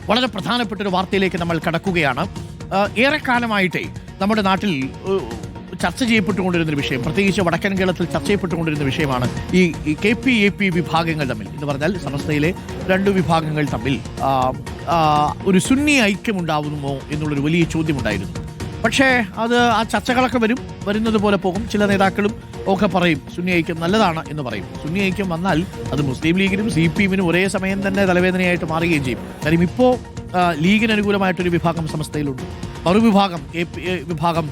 വളരെ പ്രധാനപ്പെട്ടൊരു വാർത്തയിലേക്ക് നമ്മൾ കടക്കുകയാണ്. ഏറെക്കാലമായിട്ടേ നമ്മുടെ നാട്ടിൽ ചർച്ച ചെയ്യപ്പെട്ടുകൊണ്ടിരുന്നൊരു വിഷയം, പ്രത്യേകിച്ച് വടക്കൻ കേരളത്തിൽ ചർച്ച ചെയ്യപ്പെട്ടുകൊണ്ടിരുന്ന വിഷയമാണ് ഈ KP-AP വിഭാഗങ്ങൾ തമ്മിൽ, എന്ന് പറഞ്ഞാൽ സമസ്തയിലെ രണ്ട് വിഭാഗങ്ങൾ തമ്മിൽ ഒരു സുന്നി ഐക്യമുണ്ടാവുമോ എന്നുള്ളൊരു വലിയ ചോദ്യമുണ്ടായിരുന്നു. പക്ഷേ അത് ആ ചർച്ചകളൊക്കെ വരുന്നത് പോലെ പോകും. ചില നേതാക്കളും ഒക്കെ പറയും സുന്നി ഐക്യം നല്ലതാണ് എന്ന് പറയും. സുന്നി ഐക്യം വന്നാൽ അത് മുസ്ലിം ലീഗിനും CPM-നും ഒരേ സമയം തന്നെ തലവേദനയായിട്ട് മാറുകയും ചെയ്യും. കാര്യം ഇപ്പോൾ ലീഗിന് അനുകൂലമായിട്ടൊരു വിഭാഗം സമസ്തയിലുണ്ട്, മറുവിഭാഗം വിഭാഗം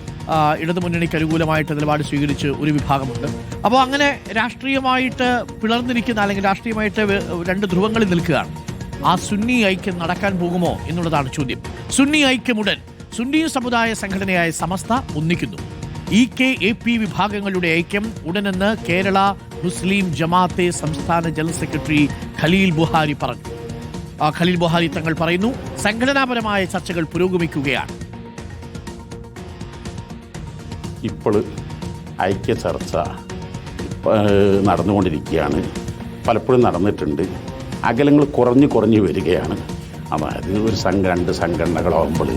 ഇടതുമുന്നണിക്ക് അനുകൂലമായിട്ട് നിലപാട് സ്വീകരിച്ച് ഒരു വിഭാഗമുണ്ട്. അപ്പോൾ അങ്ങനെ രാഷ്ട്രീയമായിട്ട് പിളർന്നിരിക്കുന്ന, അല്ലെങ്കിൽ രാഷ്ട്രീയമായിട്ട് രണ്ട് ധ്രുവങ്ങളിൽ നിൽക്കുകയാണ്. ആ സുന്നി ഐക്യം നടക്കാൻ പോകുമോ എന്നുള്ളതാണ് ചോദ്യം. സുന്നി ഐക്യമുടൻ സുന്നി സമുദായ സംഘടനയായ സമസ്ത ഒന്നിക്കുന്നു. KP വിഭാഗങ്ങളുടെ ഐക്യം ഉടനെന്ന് കേരള മുസ്ലിം ജമാഅത്തെ സംസ്ഥാന ജനറൽ സെക്രട്ടറി ഖലീൽ ബുഹാരി പറഞ്ഞു. ഖലീൽ ബുഹാരി തങ്ങൾ പറയുന്നു, സംഘടനാപരമായ ചർച്ചകൾ പുരോഗമിക്കുകയാണ്. ഇപ്പോൾ ഐക്യ ചർച്ച നടന്നുകൊണ്ടിരിക്കുകയാണ്. പലപ്പോഴും നടന്നിട്ടുണ്ട്. അകലങ്ങൾ കുറഞ്ഞു വരികയാണ്. അതായത് ഒരു രണ്ട് സംഘടനകളാകുമ്പോൾ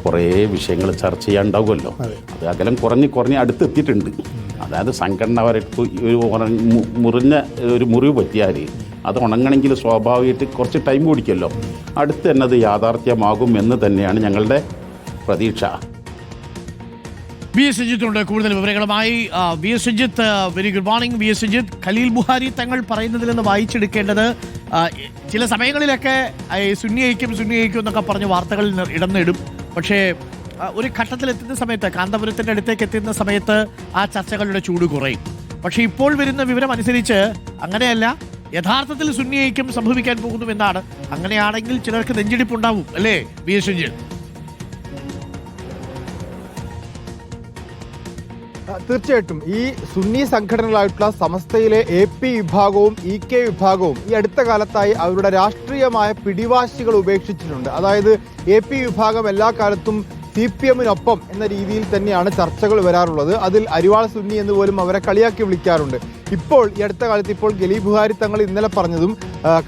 കുറേ വിഷയങ്ങൾ ചർച്ച ചെയ്യാനുണ്ടാവുമല്ലോ. അത് അകലം കുറഞ്ഞ് അടുത്തെത്തിയിട്ടുണ്ട്. അതായത് സംഘടനവർക്ക് മുറിഞ്ഞ ഒരു മുറിവ് പറ്റിയാൽ അത് ഉണങ്ങണമെങ്കിൽ സ്വാഭാവികമായിട്ട് കുറച്ച് ടൈം കുടിക്കുമല്ലോ. അടുത്ത് തന്നെ അത് യാഥാർത്ഥ്യമാകും എന്ന് തന്നെയാണ് ഞങ്ങളുടെ പ്രതീക്ഷ. VS സുജിത്തുണ്ട് കൂടുതൽ വിവരങ്ങളുമായി. VS Sujith, very good morning. VS Sujith, Khaleel Buhari Thangal പറയുന്നതിൽ നിന്ന് വായിച്ചെടുക്കേണ്ടത്, ചില സമയങ്ങളിലൊക്കെ സുന്നി ഐക്യം എന്നൊക്കെ പറഞ്ഞ് വാർത്തകൾ ഇടം നേടും. പക്ഷേ ഒരു ഘട്ടത്തിലെത്തുന്ന സമയത്ത്, കാന്തപുരത്തിൻ്റെ അടുത്തേക്ക് എത്തുന്ന സമയത്ത് ആ ചർച്ചകളുടെ ചൂട് കുറയും. പക്ഷേ ഇപ്പോൾ വരുന്ന വിവരം അനുസരിച്ച് അങ്ങനെയല്ല, യഥാർത്ഥത്തിൽ സുന്നി ഐക്യം സംഭവിക്കാൻ പോകുന്നുവെന്നാണ്. അങ്ങനെയാണെങ്കിൽ ചിലർക്ക് നെഞ്ചിടിപ്പുണ്ടാവും അല്ലേ VS സുജിത്ത്? തീർച്ചയായിട്ടും ഈ സുന്നി സംഘടനകളായിട്ടുള്ള സമസ്തയിലെ AP വിഭാഗവും EK വിഭാഗവും ഈ അടുത്ത കാലത്തായി അവരുടെ രാഷ്ട്രീയമായ പിടിവാശികൾ ഉപേക്ഷിച്ചിട്ടുണ്ട്. അതായത് AP വിഭാഗം എല്ലാ കാലത്തും CPM-നൊപ്പം എന്ന രീതിയിൽ തന്നെയാണ് ചർച്ചകൾ വരാറുള്ളത്. അതിൽ അരിവാൾ സുന്നി എന്ന് പോലും അവരെ കളിയാക്കി വിളിക്കാറുണ്ട്. ഇപ്പോൾ ഈ അടുത്ത കാലത്ത് ഇപ്പോൾ ഖലീൽ ബുഹാരി തങ്ങൾ ഇന്നലെ പറഞ്ഞതും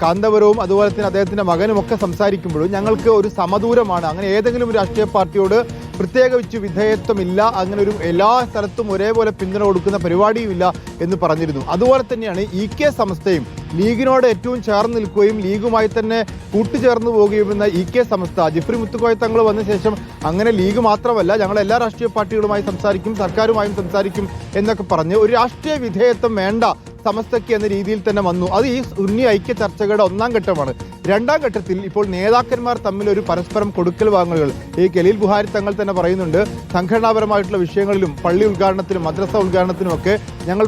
കാന്തപുരവും അതുപോലെ തന്നെ അദ്ദേഹത്തിൻ്റെ മകനും ഒക്കെ സംസാരിക്കുമ്പോഴും ഞങ്ങൾക്ക് ഒരു സമദൂരമാണ്, അങ്ങനെ ഏതെങ്കിലും ഒരു രാഷ്ട്രീയ പാർട്ടിയോട് പ്രത്യേകിച്ച് വിധേയത്വമില്ല, അങ്ങനെ ഒരു എല്ലാ സ്ഥലത്തും ഒരേപോലെ പിന്തുണ കൊടുക്കുന്ന പരിപാടിയുമില്ല എന്ന് പറഞ്ഞിരുന്നു. അതുപോലെ തന്നെയാണ് EK സമസ്തയും ലീഗിനോട് ഏറ്റവും ചേർന്ന് നിൽക്കുകയും ലീഗുമായി തന്നെ കൂട്ടുചേർന്ന് പോവുകയുമെന്ന EK സമസ്ത. ജിഫ്രി മുത്തുക്കോയ തങ്ങൾ വന്ന ശേഷം അങ്ങനെ ലീഗ് മാത്രമല്ല, ഞങ്ങൾ എല്ലാ രാഷ്ട്രീയ പാർട്ടികളുമായി സംസാരിക്കും, സർക്കാരുമായും സംസാരിക്കും എന്നൊക്കെ പറഞ്ഞ് ഒരു രാഷ്ട്രീയ വിധേയത്വം വേണ്ട സമസ്തയ്ക്ക് എന്ന രീതിയിൽ തന്നെ വന്നു. അത് ഈ സുന്നി ഐക്യ ചർച്ചകളുടെ ഒന്നാം ഘട്ടമാണ്. രണ്ടാം ഘട്ടത്തിൽ ഇപ്പോൾ നേതാക്കന്മാർ തമ്മിൽ ഒരു പരസ്പരം കൊടുക്കൽ വാങ്ങലുകൾ ഈ ഖലീൽ ബുഹാരി തങ്ങൾ തന്നെ പറയുന്നുണ്ട്. സംഘടനാപരമായിട്ടുള്ള വിഷയങ്ങളിലും പള്ളി ഉദ്ഘാടനത്തിലും മദ്രസ ഉദ്ഘാടനത്തിലുമൊക്കെ ഞങ്ങൾ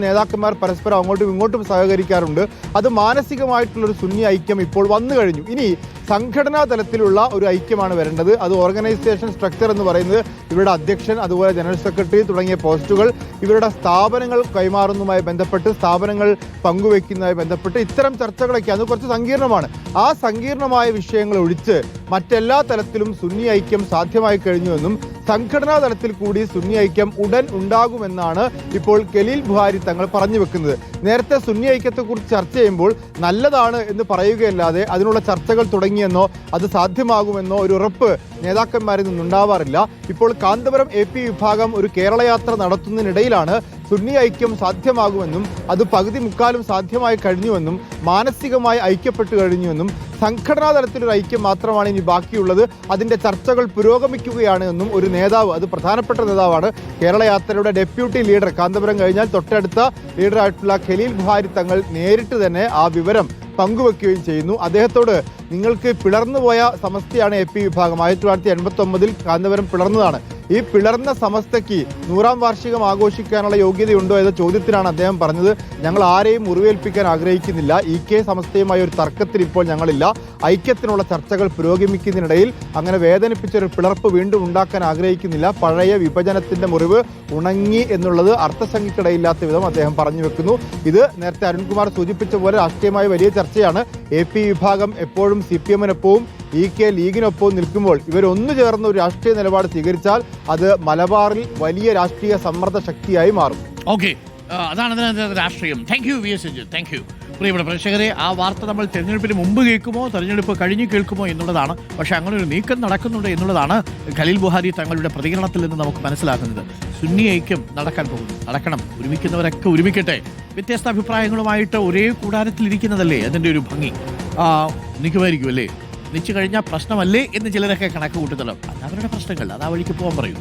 നേതാക്കന്മാർ പരസ്പരം അങ്ങോട്ടും ഇങ്ങോട്ടും സഹകരിക്കാറുണ്ട്. അത് മാനസികമായിട്ടുള്ളൊരു സുന്നി ഐക്യം ഇപ്പോൾ വന്നു കഴിഞ്ഞു. ഇനി സംഘടനാ തലത്തിലുള്ള ഒരു ഐക്യമാണ് വരേണ്ടത്. അത് ഓർഗനൈസേഷൻ സ്ട്രക്ചർ എന്ന് പറയുന്നത് ഇവരുടെ അധ്യക്ഷൻ, അതുപോലെ ജനറൽ സെക്രട്ടറി തുടങ്ങിയ പോസ്റ്റുകൾ, ഇവരുടെ സ്ഥാപനങ്ങൾ കൈമാറുന്നതുമായി ബന്ധപ്പെട്ട്, സ്ഥാപനങ്ങൾ പങ്കുവയ്ക്കുന്നതുമായി ബന്ധപ്പെട്ട് ഇത്തരം ചർച്ചകളൊക്കെ അത് കുറച്ച് സങ്കീർണമാണ്. ആ സങ്കീർണമായ വിഷയങ്ങൾ ഒഴിച്ച് മറ്റെല്ലാ തലത്തിലും സുന്നി ഐക്യം സാധ്യമായി കഴിഞ്ഞുവെന്നും സംഘടനാ തലത്തിൽ കൂടി സുന്നി ഐക്യം ഉടൻ ഉണ്ടാകുമെന്നാണ് ഇപ്പോൾ ഖലീൽ ബുഹാരി തങ്ങൾ പറഞ്ഞു വെക്കുന്നത്. നേരത്തെ സുന്നി ഐക്യത്തെക്കുറിച്ച് ചർച്ച ചെയ്യുമ്പോൾ നല്ലതാണ് എന്ന് പറയുകയല്ലാതെ അതിനുള്ള ചർച്ചകൾ തുടങ്ങിയെന്നോ അത് സാധ്യമാകുമെന്നോ ഒരു ഉറപ്പ് നേതാക്കന്മാരിൽ നിന്നുണ്ടാവാറില്ല. ഇപ്പോൾ കാന്തപുരം AP വിഭാഗം ഒരു കേരള യാത്ര നടത്തുന്നതിനിടയിലാണ് സുന്നി ഐക്യം സാധ്യമാകുമെന്നും അത് പകുതി മുക്കാലും സാധ്യമായി കഴിഞ്ഞുവെന്നും മാനസികമായി ഐക്യപ്പെട്ടു കഴിഞ്ഞുവെന്നും സംഘടനാ തലത്തിലൊരു ഐക്യം മാത്രമാണ് ഇനി ബാക്കിയുള്ളത്, അതിൻ്റെ ചർച്ചകൾ പുരോഗമിക്കുകയാണ് എന്നും ഒരു നേതാവ്, അത് പ്രധാനപ്പെട്ട നേതാവാണ്, കേരള യാത്രയുടെ ഡെപ്യൂട്ടി ലീഡർ, കാന്തപുരം കഴിഞ്ഞാൽ തൊട്ടടുത്ത ലീഡറായിട്ടുള്ള ഖലീൽ ബുഹാരി തങ്ങൾ നേരിട്ട് തന്നെ ആ വിവരം പങ്കുവെക്കുകയും ചെയ്യുന്നു. അദ്ദേഹത്തോട് നിങ്ങൾക്ക് പിളർന്നുപോയ സമസ്തയാണ് AP വിഭാഗം, 1989 കാന്തപുരം പിളർന്നതാണ്. ഈ പിളർന്ന സമസ്തയ്ക്ക് 100ാം വാർഷികം ആഘോഷിക്കാനുള്ള യോഗ്യതയുണ്ടോ എന്ന ചോദ്യത്തിനാണ് അദ്ദേഹം പറഞ്ഞത്, ഞങ്ങൾ ആരെയും മുറിവേൽപ്പിക്കാൻ ആഗ്രഹിക്കുന്നില്ല, EK സമസ്തയുമായി ഒരു തർക്കത്തിൽ ഇപ്പോൾ ഞങ്ങളില്ല, ഐക്യത്തിനുള്ള ചർച്ചകൾ പുരോഗമിക്കുന്നതിനിടയിൽ അങ്ങനെ വേദനിപ്പിച്ചൊരു പിളർപ്പ് വീണ്ടും ഉണ്ടാക്കാൻ ആഗ്രഹിക്കുന്നില്ല, പഴയ വിഭജനത്തിൻ്റെ മുറിവ് ഉണങ്ങി എന്നുള്ളത് അർത്ഥസംഖ്യക്കിടയില്ലാത്ത വിധം അദ്ദേഹം പറഞ്ഞു വെക്കുന്നു. ഇത് നേരത്തെ അരുൺകുമാർ സൂചിപ്പിച്ച പോലെ രാഷ്ട്രീയമായ വലിയ ചർച്ചയാണ്. AP വിഭാഗം എപ്പോഴും CPM-നൊപ്പവും EK ലീഗിനൊപ്പം നിൽക്കുമ്പോൾ ഇവരൊന്നു ചേർന്ന് ഒരു രാഷ്ട്രീയ നിലപാട് സ്വീകരിച്ചാൽ അത് മലബാറിൽ വലിയ രാഷ്ട്രീയ സമ്മർദ്ദ ശക്തിയായി മാറും. ഓക്കെ, അതാണ് രാഷ്ട്രീയം. Thank you VS Sujith, thank you. പ്രിയപ്പെട്ട പ്രേക്ഷകരെ, ആ വാർത്ത നമ്മൾ തെരഞ്ഞെടുപ്പിന് മുമ്പ് കേൾക്കുമോ തെരഞ്ഞെടുപ്പ് കഴിഞ്ഞ് കേൾക്കുമോ എന്നുള്ളതാണ്. പക്ഷേ അങ്ങനെ ഒരു നീക്കം നടക്കുന്നുണ്ട് എന്നുള്ളതാണ് ഖലീൽ ബുഹാരി തങ്ങളുടെ പ്രതികരണത്തിൽ നിന്ന് നമുക്ക് മനസ്സിലാക്കുന്നത്. സുന്നി ഐക്യം നടക്കാൻ പോകുന്നു, നടക്കണം. ഒരുമിക്കുന്നവരൊക്കെ ഒരുമിക്കട്ടെ. വ്യത്യസ്ത അഭിപ്രായങ്ങളുമായിട്ട് ഒരേ കൂടാരത്തിലിരിക്കുന്നതല്ലേ അതിൻ്റെ ഒരു ഭംഗി. നിൽക്കുമായിരിക്കും അല്ലേ, നിച്ചു കഴിഞ്ഞാൽ പ്രശ്നമല്ലേ എന്ന് ചിലരൊക്കെ കണക്ക് കൂട്ടുന്നല്ലോ. അത് അവരുടെ പ്രശ്നങ്ങൾ, അത് ആ വഴിക്ക് പോകാൻ പറയൂ.